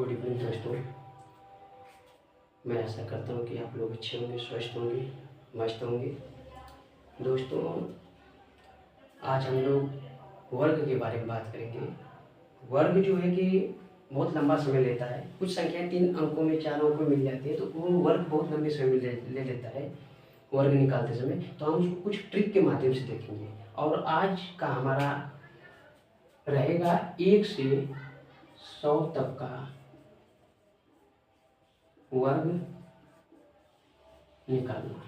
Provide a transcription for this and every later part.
Good evening दोस्तों। मैं आशा करता हूँ कि आप लोग अच्छे होंगे, स्वस्थ होंगे, मस्त होंगे। दोस्तों, आज हम लोग वर्ग के बारे में बात करेंगे। वर्ग जो है कि बहुत लंबा समय लेता है। कुछ संख्या 3 अंकों में 4 अंकों में मिल जाती है, तो वो वर्ग बहुत लंबे समय में ले लेता है वर्ग निकालते समय। तो हम उसको कुछ ट्रिक के माध्यम से देखेंगे। और आज का हमारा रहेगा 1 से 100 तक का वर्ग निकालना।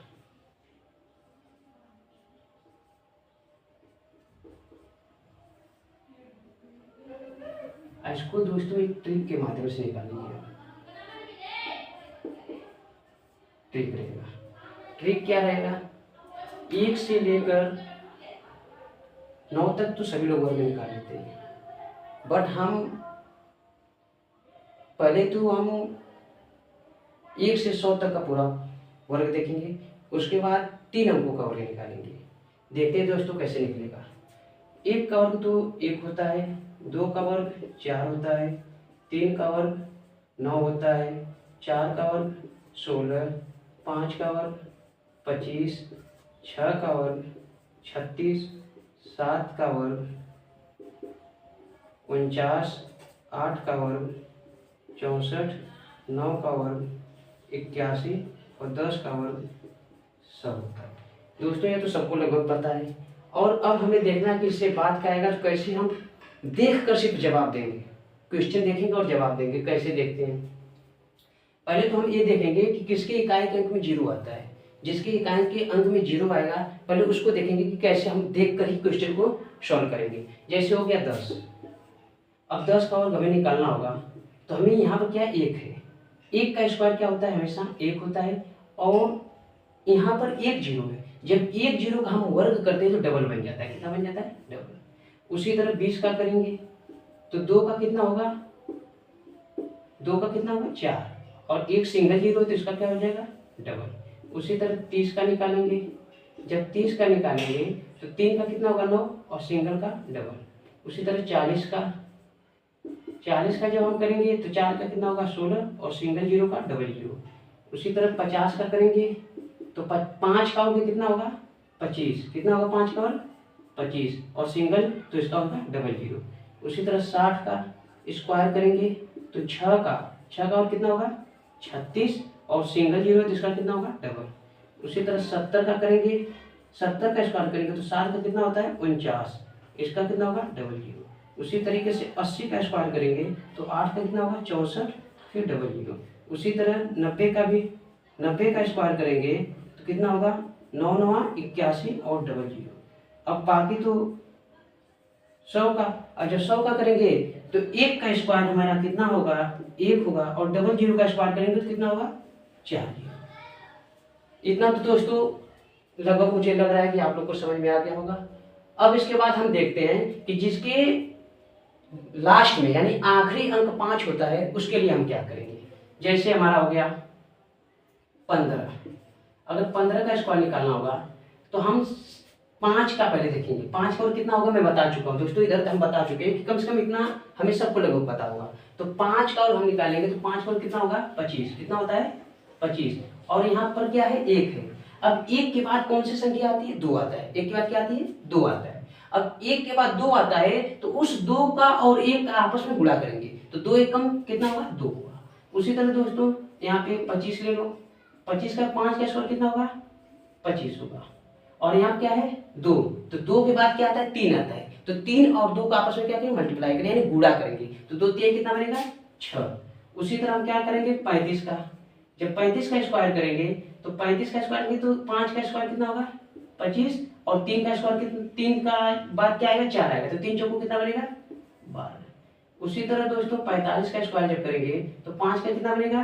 इसको दोस्तों एक ट्रिक के माध्यम से निकालेंगे। ट्रिक रहेगा, ट्रिक क्या रहेगा? 1 से लेकर 9 तक तो सभी लोग वर्ग निकाल लेते हैं, बट हम पहले तो हम 1 से 100 तक का पूरा वर्ग देखेंगे। उसके बाद 3 अंकों का वर्ग निकालेंगे। देखते हैं दोस्तों कैसे निकलेगा। 1 का वर्ग तो 1 होता है, 2 का वर्ग 4 होता है, 3 का वर्ग 9 होता है, 4 का वर्ग 16, 5 का वर्ग 25, 6 का वर्ग 36, 7 का वर्ग 49, 8 का वर्ग 64, 9 का वर्ग 81 और 10 का वर्ग 100 होता है। दोस्तों, ये तो सबको लगभग पता है। और अब हमें देखना है कि इससे बात क्या आएगा, तो कैसे हम देख कर सिर्फ जवाब देंगे। क्वेश्चन देखेंगे और जवाब देंगे। कैसे देखते हैं? पहले तो हम ये देखेंगे कि किसके इकाई के अंक में 0 आता है। जिसके इकाई के अंक में 0 आएगा, पहले उसको देखेंगे कि कैसे हम देख कर ही क्वेश्चन को सॉल्व करेंगे। जैसे हो गया 10। अब 10 का वर्ग हमें निकालना होगा, तो हमें यहाँ पर क्या 1 है। 1 का स्क्वायर क्या होता है? हमेशा 1 होता है। और यहाँ पर 1 0 है। जब 1 0 का हम वर्ग करते हैं तो डबल बन जाता है। कितना बन जाता है? डबल। उसी तरह 20 का करेंगे तो 2 का कितना होगा? 2 का कितना होगा? 4। और 1 सिंगल 0 तो इसका क्या हो जाएगा? डबल। उसी तरह 30 का निकालेंगे। जब 30 का निकालेंगे तो 3 का कितना होगा? 9 और सिंगल का डबल। उसी तरह 40 का जब हम करेंगे तो 4 का कितना होगा? 16 और सिंगल 0 का डबल 0। उसी तरह 50 का करेंगे तो 5 का वर्ग कितना होगा? 25। कितना होगा 5 का वर्ग? 25 और सिंगल तो इसका होगा डबल 0। उसी तरह 60 का स्क्वायर करेंगे तो 6 का वर्ग कितना होगा? 36 और सिंगल 0 तो इसका कितना होगा? डबल। उसी तरह 70 का करेंगे, 70 का स्क्वायर करेंगे तो 7 का कितना होता है? 49। इसका कितना होगा? डबल 0। उसी तरीके से 80 का स्क्वायर करेंगे तो 8 का कितना होगा? 64 फिर डबल 0। उसी तरह 90 का स्क्वायर करेंगे तो कितना होगा? 9 9 81 और डबल 0। अब बाकी तो 100 का, और जब 100 का करेंगे तो 1 का स्क्वायर हमारा कितना होगा? 1 होगा। और डबल 0 का स्क्वायर करेंगे तो कितना होगा? 4। इतना तो दोस्तों लगभग मुझे लग रहा है कि आप लोग को समझ में आ गया होगा। अब इसके बाद हम देखते हैं कि जिसके लास्ट में यानी आखिरी अंक 5 होता है उसके लिए हम क्या करेंगे। जैसे हमारा हो गया 15। अगर 15 का स्क्वायर निकालना होगा तो हम 5 का पहले देखेंगे। 5 का और कितना होगा मैं बता चुका हूँ दोस्तों। इधर हम बता चुके हैं कि कम से कम इतना हमें सबको लगभग पता होगा। तो 5 का और हम निकालेंगे तो 5 का और कितना होगा? 25। कितना होता है? 25। और यहाँ पर क्या है? 1 है। अब 1 के बाद कौन सी संख्या आती है? 2 आता है। 1 के बाद क्या आती है? 2 आता है। अब 1 के बाद 2 आता है तो उस 2 का और 1 का आपस में गुणा करेंगे तो 2 एकम कितना होगा? 2 होगा। उसी तरह दोस्तों यहाँ पे 25 ले लो। 25 का 5 का स्क्वायर कितना होगा? 25 होगा। और यहाँ क्या है? 2। तो 2 के बाद क्या आता है? 3 आता है। तो 3 और 2 का आपस में क्या करेंगे? मल्टीप्लाई करेंगे यानी गुणा करेंगे। तो 2 3 कितना बनेगा? 6। उसी तरह हम क्या करेंगे? 35 का। जब 35 का स्क्वायर करेंगे तो 35 का स्क्वायर करेंगे तो 5 का स्क्वायर कितना होगा? 25 और 3 का स्क्वायर कितना? 3 का बाद क्या आएगा? 4 आएगा। तो 3 चौको कितना बनेगा? 12। उसी तरह दोस्तों 45 का स्क्वायर जब करेंगे तो 5 का कितना बनेगा?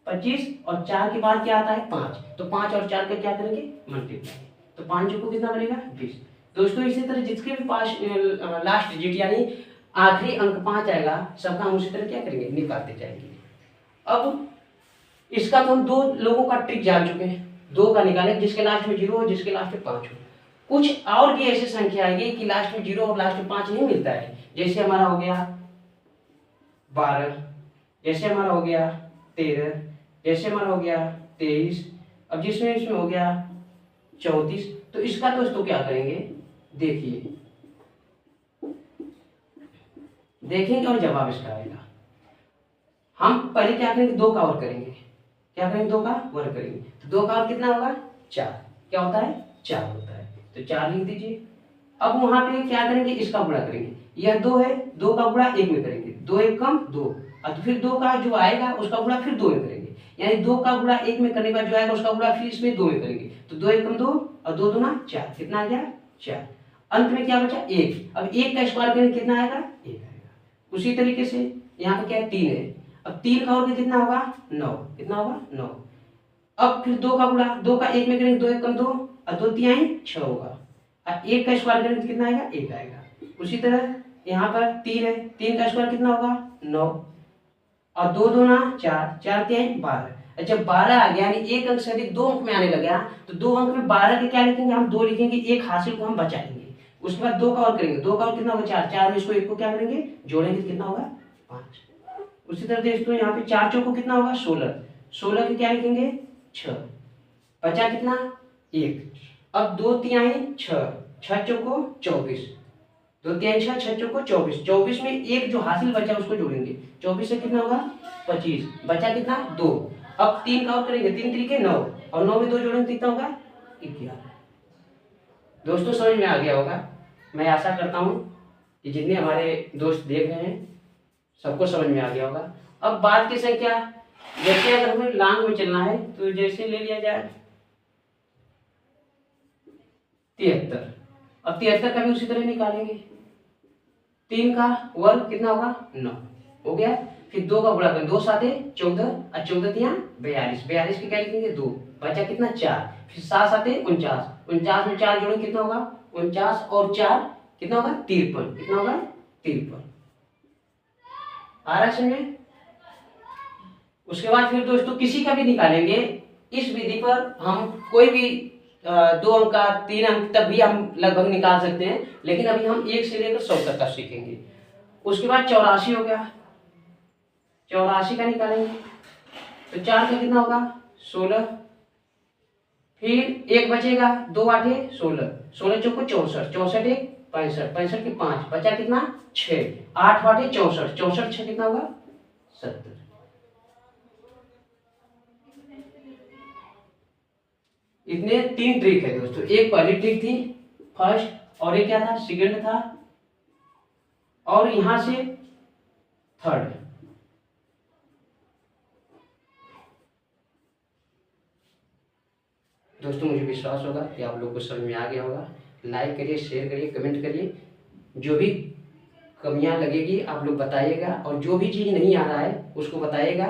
25 और 4 के बाद क्या आता है? 5। तो 5 और 4 का क्या करेंगे? मल्टीप्लाई। तो 5 चौको कितना बनेगा? 20। दोस्तों इसी तरह जिसके भी पास लास्ट डिजिट यानी आखिरी अंक 5 आएगा सबका हम उसी तरह क्या करेंगे? निकालते जाएंगे। अब इसका तो हम 2 लोगों का ट्रिक जान चुके हैं। 2 का निकालें जिसके लास्ट में 0 हो, जिसके लास्ट में 5 हो। कुछ और भी ऐसी संख्या आएगी कि लास्ट में 0 और लास्ट में 5 नहीं मिलता है। जैसे हमारा हो गया 12, जैसे हमारा हो गया 13, जैसे हमारा हो गया 23, अब जिसमें इसमें हो गया 34, तो इसका दोस्तों क्या करेंगे, देखिए देखेंगे और जवाब इसका आएगा। हम पहले क्या करेंगे, 2 का और करेंगे, क्या करेंगे, 2 का वर्ग करेंगे, तो 2 का और कितना होगा, 4, क्या होता है, 4 होता है, तो 4 लिख दीजिए। अब वहां पे क्या करेंगे, इसका गुणा करेंगे, यह 2 है, 2 का गुणा 1 में करेंगे, 2 1 कम 2, और फिर 2 का जो आएगा उसका गुणा फिर 2 में करेंगे, यानी 2 का गुणा 1 में करने के बाद जो आएगा उसका गुणा फिर इसमें 2 में करेंगे, तो 2 1 कम 2 और 2 दूना 4, कितना आ गया, 4। अंत में क्या बचा, 1। अब 1 का स्क्वायर करेंगे, कितना आएगा, 1 आएगा। उसी तरीके से यहाँ पे क्या है, 3 है, अब 3 का और कितना होगा, 9, कितना होगा, 9। अब फिर 2 का गुणा, 2 का 1 में करेंगे, 2 1 कम 2 और 2 3 6 होगा, और 1 का स्क्वायर करेंगे तो कितना आएगा, 1 आएगा। उसी तरह यहाँ पर 3 है, 3 का स्क्वायर कितना होगा, 9, और 2 दूना 4, 4 3 12। जब 12 आ गया, यानी एक अंक से अधिक 2 अंक में आने लगा, तो 2 अंक में 12 के क्या लिखेंगे, हम 2 लिखेंगे, एक हासिल को हम बचा लेंगे। उसके बाद 2 का और करेंगे, 2 का और कितना होगा, 4, 4 में इसको 1 को क्या करेंगे, जोड़ेंगे तो कितना होगा, 5। उसी तरह दोस्तों यहाँ पे 4 चौको कितना होगा, 16, 16 के क्या लिखेंगे, 6, बचा कितना, 1। अब 2 3 6, 6 चौको 24, 2 3 6, 6 चौको 24, 24 में एक जो हासिल बचा उसको जोड़ेंगे, 24 से कितना होगा, 25, बचा कितना, 2। अब 3 का और करेंगे, 3 3 9, और 9 में 2 जोड़ेंगे कितना होगा, 11। दोस्तों समझ में आ गया होगा, मैं आशा करता हूँ कि जितने हमारे दोस्त देख रहे हैं सबको समझ में आ गया होगा। अब बात की संख्या, जैसे अगर हमें लांग में चलना है तो जैसे ले लिया जाए 73, अब 73 का भी उसी तरह निकालेंगे, 3 का वर्ग कितना होगा, 9 हो गया। फिर 2 का गुणा करें, 2 7 14 और 14 3 42, 42 के क्या लिखेंगे, 2, बचा कितना, 4। फिर 7 7 49, 49 में 4 जोड़ेंगे कितना होगा, 49 और 4 कितना होगा, 53, कितना होगा, 53। आ रहा है समझ। उसके बाद फिर दोस्तों किसी का भी निकालेंगे, इस विधि पर हम कोई भी 2 अंक का 3 अंक तक भी हम लगभग निकाल सकते हैं, लेकिन अभी हम 1 से लेकर 100 तक का सीखेंगे। उसके बाद 84 हो गया, 84 का निकालेंगे, तो 4 का कितना होगा, 16, फिर 1 बचेगा, 2 8 16, 16 चौको 64, 64 1 65, 65 के 5, बचा कितना, 6, 8 8 64, 64 6 कितना होगा, 70। इतने 3 ट्रिक है दोस्तों, एक पहली ट्रिक थी फर्स्ट, और एक क्या था, सेकंड था, और यहां से थर्ड। दोस्तों मुझे विश्वास होगा कि आप लोग को समझ में आ गया होगा। लाइक करिए, शेयर करिए, कमेंट करिए, जो भी कमियां लगेगी आप लोग बताइएगा, और जो भी चीज़ नहीं आ रहा है उसको बताइएगा।